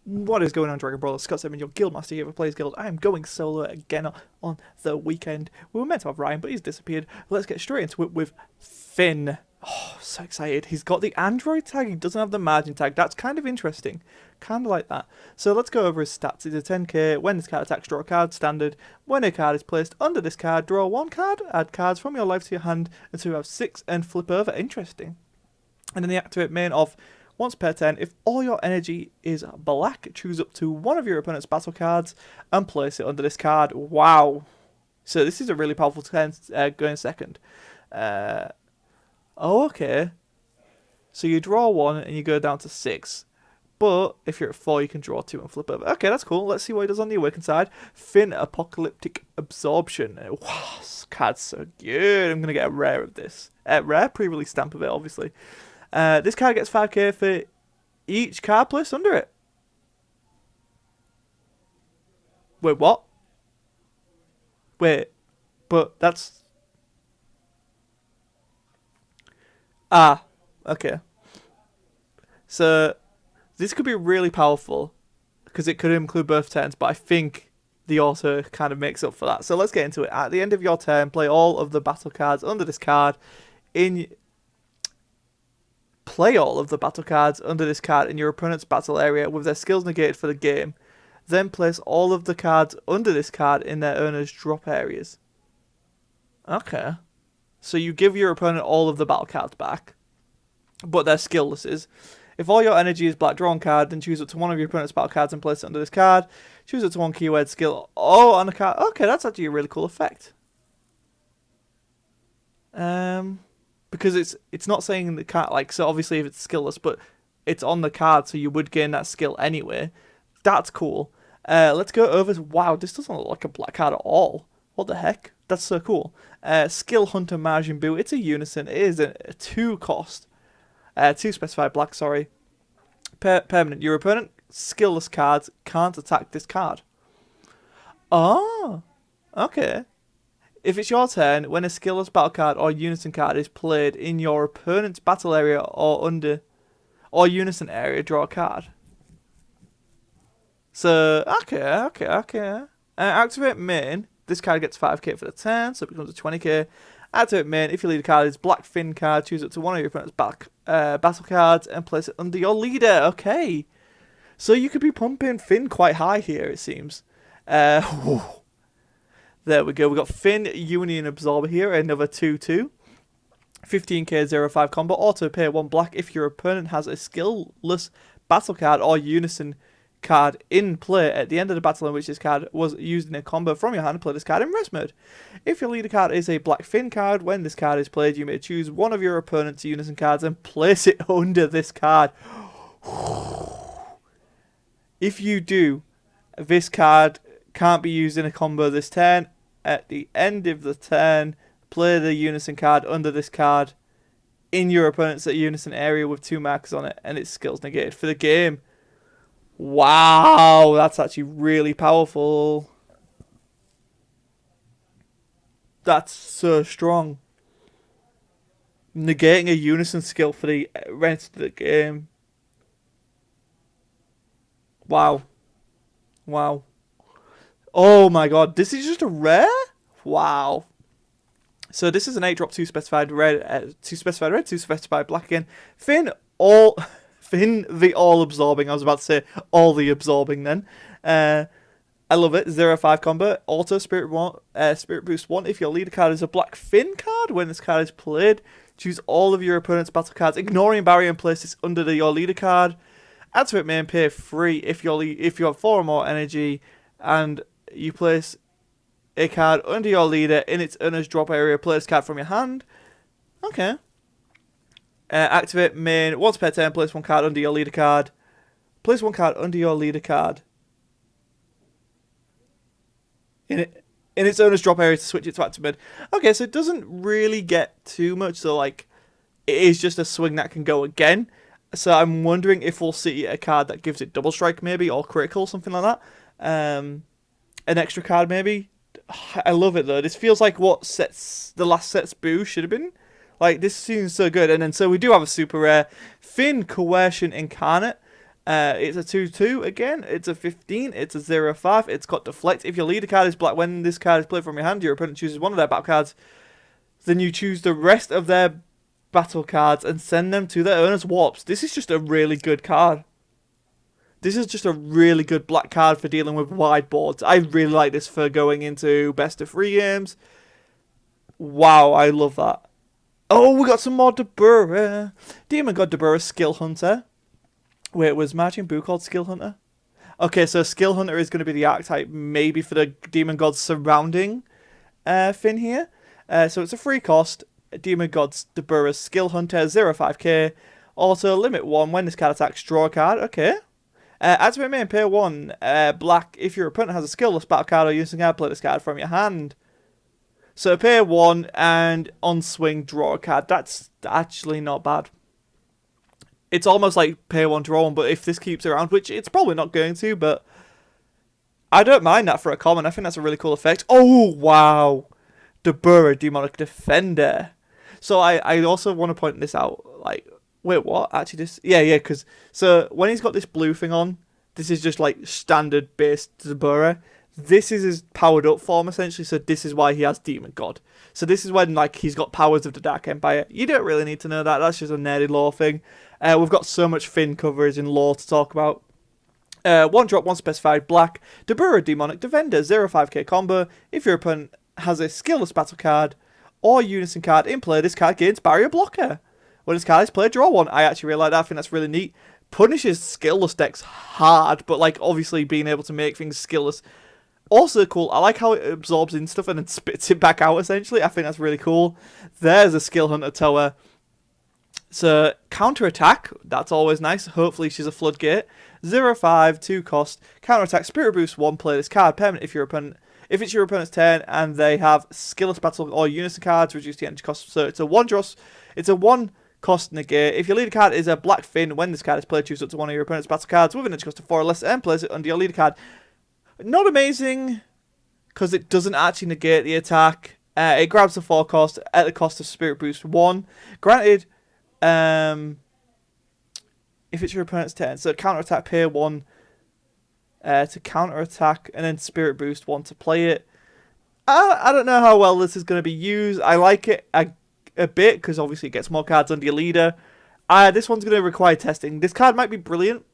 What is going on, Dragon Brawler? Scott Simon, your Guildmaster here for Players Guild. I am going solo again on the weekend. We were meant to have Ryan, but he's disappeared. Let's get straight into it with Finn. Oh, so excited. He's got the Android tag, he doesn't have the margin tag. That's kind of interesting. Kind of like that. So let's go over his stats. He's a 10k. When this card attacks, draw a card. Standard. When a card is placed under this card, draw one card. Add cards from your life to your hand until you have 6 and flip over. Interesting. And then the activate main of once per turn, if all your energy is black, choose up to one of your opponent's battle cards and place it under this card. Wow. So this is a really powerful turn going second. Okay. So you draw one and you go down to 6. But if you're at 4, you can draw 2 and flip over. Okay, that's cool. Let's see what he does on the awakened side. Finn, Apocalyptic Absorption. Wow, this card's so good. I'm going to get a rare of this. Rare pre-release stamp of it, obviously. This card gets 5k for each card placed under it. Wait, what? Wait, but that's... Ah, okay. So, this could be really powerful, because it could include both turns, but I think the auto kind of makes up for that. So let's get into it. At the end of your turn, play all of the battle cards under this card in... Play all of the battle cards under this card in your opponent's battle area with their skills negated for the game. Then place all of the cards under this card in their owner's drop areas. Okay. So you give your opponent all of the battle cards back, but they're skilllesses. If all your energy is black, draw one card, then choose up to one of your opponent's battle cards and place it under this card. Choose up to one keyword skill on a card. Okay, that's actually a really cool effect. Because it's not saying the card, like, so obviously if it's skillless, but it's on the card, so you would gain that skill anyway. That's cool. Let's go over. Wow, this doesn't look like a black card at all. What the heck? That's so cool. Skill Hunter Margin Boo. It's a unison. It is a 2 cost. 2 specified black, sorry. Permanent. Your opponent skillless cards can't attack this card. Oh, okay. If it's your turn, when a skillless battle card or unison card is played in your opponent's battle area or unison area, draw a card. So, okay. Activate main. This card gets 5k for the turn, so it becomes a 20k. Activate main. If your leader card is black Finn card, choose it to one of your opponent's battle cards and place it under your leader. Okay. So you could be pumping Finn quite high here, it seems. There we go. We got Finn, Union Absorber here, another 2/2. 15k 05 combo. Auto pay 1 black if your opponent has a skillless battle card or unison card in play at the end of the battle in which this card was used in a combo from your hand. Play this card in rest mode. If your leader card is a black Finn card, when this card is played, you may choose one of your opponent's unison cards and place it under this card. If you do, this card can't be used in a combo this turn. At the end of the turn, play the unison card under this card in your opponent's unison area with 2 markers on it, and its skills negated for the game. Wow, that's actually really powerful. That's so strong. Negating a unison skill for the rest of the game. Wow. Oh my god, this is just a rare? Wow. So this is an 8-drop, 2 specified red, 2 specified red, 2 specified black again. Finn the all absorbing. I was about to say all the absorbing then. I love it. 0/5 combo. Auto Spirit Boost 1. If your leader card is a black Finn card, when this card is played, choose all of your opponent's battle cards, ignoring barrier, and place this under your leader card. Activate main, pay 3 if you have 4 or more energy, and you place a card under your leader in its owner's drop area. Play this card from your hand. Okay. Activate main. Once per turn, place 1 card under your leader card. Place 1 card under your leader card in its owner's drop area to switch it to active mode. Okay, so it doesn't really get too much. So, like, it is just a swing that can go again. So I'm wondering if we'll see a card that gives it double strike, maybe, or critical, something like that. An extra card, maybe. I love it, though. This feels like what the last set's boo should have been. Like, this seems so good. And then, so we do have a super rare Finn Coercion Incarnate. It's a 2/2 again. It's a 15. It's a 0/5. It's got deflect. If your leader card is black, when this card is played from your hand, your opponent chooses one of their battle cards. Then you choose the rest of their battle cards and send them to their owner's warps. This is just a really good card. This is just a really good black card for dealing with wide boards. I really like this for going into best of 3 games. Wow, I love that. Oh, we got some more Dabura. Demon God Dabura Skill Hunter. Wait, was Majin Buu called Skill Hunter? Okay, so Skill Hunter is going to be the archetype maybe for the Demon Gods surrounding Finn here. So it's a free cost. Demon Gods Dabura Skill Hunter 0/5k. Also limit 1 when this card attacks, draw a card. Okay. Activate main, pay 1 black. If your opponent has a skillless battle card or using card, play this card from your hand. So pay 1 and on swing draw a card. That's actually not bad. It's almost like pay 1 draw 1, but if this keeps around, which it's probably not going to, but I don't mind that for a common. I think that's a really cool effect. Oh wow, Dabura Demonic Defender. So I also want to point this out. Like, wait, what? Actually, this because so when he's got this blue thing on, this is just like standard base Dabura. This is his powered up form essentially, so this is why he has Demon God. So this is when like he's got powers of the Dark Empire. You don't really need to know that. That's just a nerdy lore thing. We've got so much Finn coverage and lore to talk about. 1 drop, 1 specified black. Dabura Demonic Defender 0/5k combo. If your opponent has a skillless battle card or unison card in play, this card gains barrier blocker. When this card is played, draw 1. I actually really like that. I think that's really neat. Punishes skillless decks hard, but like obviously being able to make things skillless. Also cool. I like how it absorbs in stuff and then spits it back out, essentially. I think that's really cool. There's a Skill Hunter Towa. So, counter-attack. That's always nice. Hopefully she's a floodgate. 0/5, 2 cost. Counter-attack, Spirit Boost 1. Play this card permanent if it's your opponent's turn and they have skillless battle or unison cards, reduce the energy cost. So, it's a 1 cost negate. If your leader card is a black Finn, when this card is played, choose up to one of your opponent's battle cards with an energy cost of 4 or less and place it under your leader card. Not amazing, because it doesn't actually negate the attack. It grabs the 4 cost at the cost of Spirit Boost 1. Granted, if it's your opponent's turn, so counter-attack, pay 1 to counter-attack, and then Spirit Boost 1 to play it. I don't know how well this is going to be used. I like it a bit, because obviously it gets more cards under your leader. This one's going to require testing. This card might be brilliant,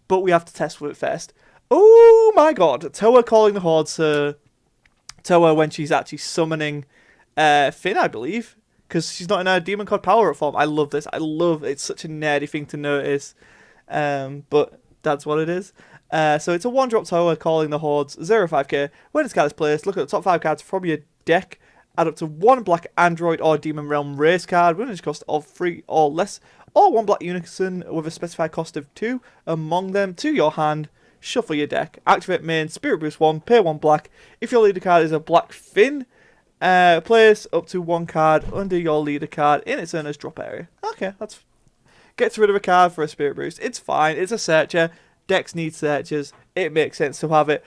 but we have to test with it first. Oh my god, Towa calling the Horde, so Towa when she's actually summoning Finn, I believe, because she's not in her Demon God power-up form. I love this. It's such a nerdy thing to notice, but that's what it is. So it's a 1-drop Towa calling the Hordes, 0/5k. When this card is placed, look at the top 5 cards from your deck, add up to 1 black Android or Demon Realm race card with an energy cost of 3 or less, or 1 black Unison with a specified cost of 2 among them to your hand. Shuffle your deck. Activate main, Spirit Boost 1, pay 1 black. If your leader card is a black Finn, place up to 1 card under your leader card in its owner's drop area. Okay, that's... Gets rid of a card for a Spirit Boost. It's fine. It's a searcher. Decks need searchers. It makes sense to have it.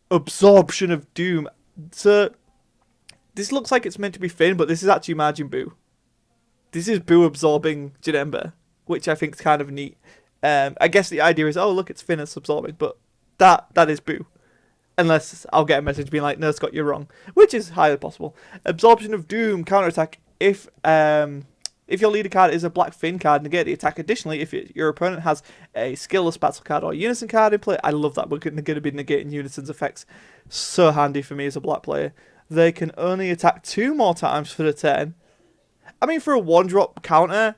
Absorption of Doom. So, this looks like it's meant to be Finn, but this is actually Majin Buu. This is Buu absorbing Janemba, which I think is kind of neat. I guess the idea is, oh look, it's Finn that's absorbing, but that is Boo. Unless I'll get a message being like, no Scott, you're wrong, which is highly possible. Absorption of Doom, counterattack. If your leader card is a black Finn card, negate the attack. Additionally, if your opponent has a skillless battle card or unison card in play, I love that. We're going to be negating unison's effects. So handy for me as a black player. They can only attack 2 more times for the turn. I mean, for a 1-drop counter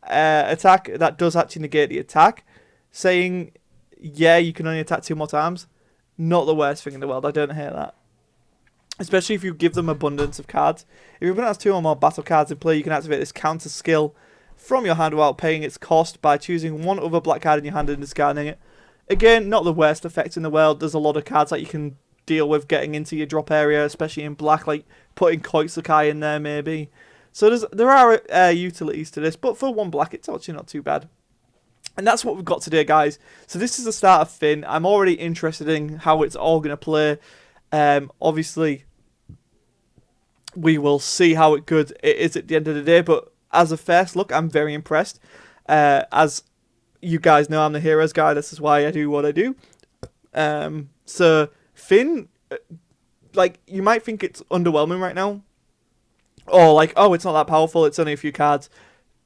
attack, that does actually negate the attack. Saying, yeah, you can only attack 2 more times, not the worst thing in the world. I don't hear that. Especially if you give them abundance of cards. If your opponent has 2 or more battle cards in play, you can activate this counter skill from your hand without paying its cost by choosing 1 other black card in your hand and discarding it. Again, not the worst effect in the world. There's a lot of cards that you can deal with getting into your drop area, especially in black, like putting Koitsukai in there maybe. So there are utilities to this, but for 1 black, it's actually not too bad. And that's what we've got today, guys. So this is the start of Finn. I'm already interested in how it's all going to play. Obviously, we will see how good it is at the end of the day, but as a first look, I'm very impressed. As you guys know I'm the heroes guy. This is why I do what I do. So Finn, like, you might think it's underwhelming right now, or like, oh, it's not that powerful. It's only a few cards,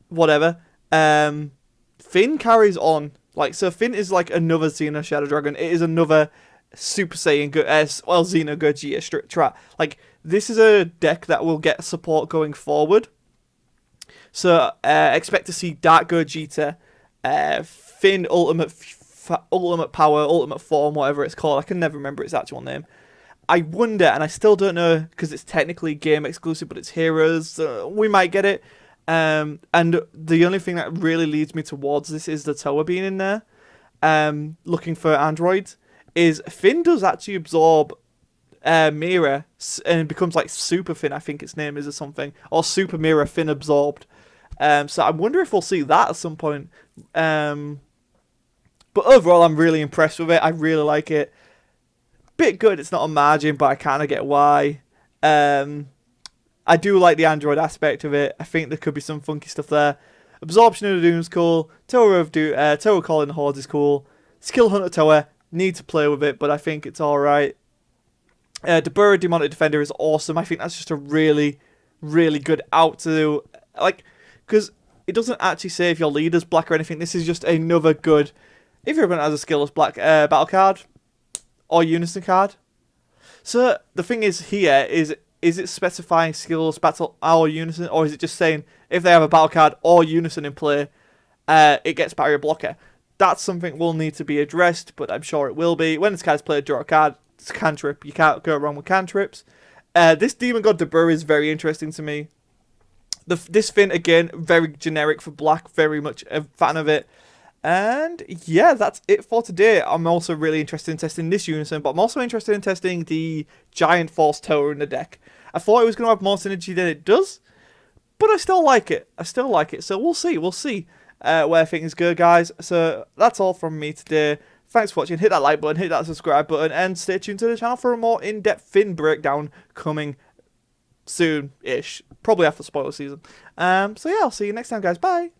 whatever. Finn carries on. Like, so Finn is like another Xeno Shadow Dragon. It is another Super Saiyan, Xeno Gogeta Strat. Like, this is a deck that will get support going forward. So expect to see Dark Gogeta, Finn Ultimate Power, Ultimate Form, whatever it's called. I can never remember its actual name. I wonder, and I still don't know because it's technically game exclusive, but it's Heroes. We might get it. And the only thing that really leads me towards this is the Towa being in there. Looking for androids, is Finn does actually absorb Mira and becomes like Super Finn, I think its name is, or something, or Super Mira Finn absorbed. So I wonder if we'll see that at some point. But overall, I'm really impressed with it. I really like it. Bit good, it's not a margin, but I kind of get why. I do like the android aspect of it. I think there could be some funky stuff there. Absorption of the Doom's cool. Towa Calling the Hordes is cool. Skill Hunter Towa, need to play with it, but I think it's alright. Dabura Demonic Defender is awesome. I think that's just a really, really good out to do. Like, because it doesn't actually say if your leader's black or anything. This is just another good, if your opponent has a skillless black battle card or unison card. So the thing is here is it specifying skills, battle, or unison, or is it just saying if they have a battle card or unison in play, it gets barrier blocker? That's something will need to be addressed, but I'm sure it will be. When this card's played, draw a card. It's a cantrip. You can't go wrong with cantrips. This Demon God Dabura is very interesting to me. This Finn, again, very generic for black. Very much a fan of it. And yeah, that's it for today. I'm also really interested in testing this unison, but I'm also interested in testing the Giant Force Tower in the deck. I thought it was going to have more synergy than it does, but I still like it. So we'll see where things go, guys. So that's all from me today. Thanks for watching. Hit that like button, hit that subscribe button, and stay tuned to the channel for a more in-depth Finn breakdown coming soon-ish. Probably after spoiler season. So yeah, I'll see you next time, guys. Bye!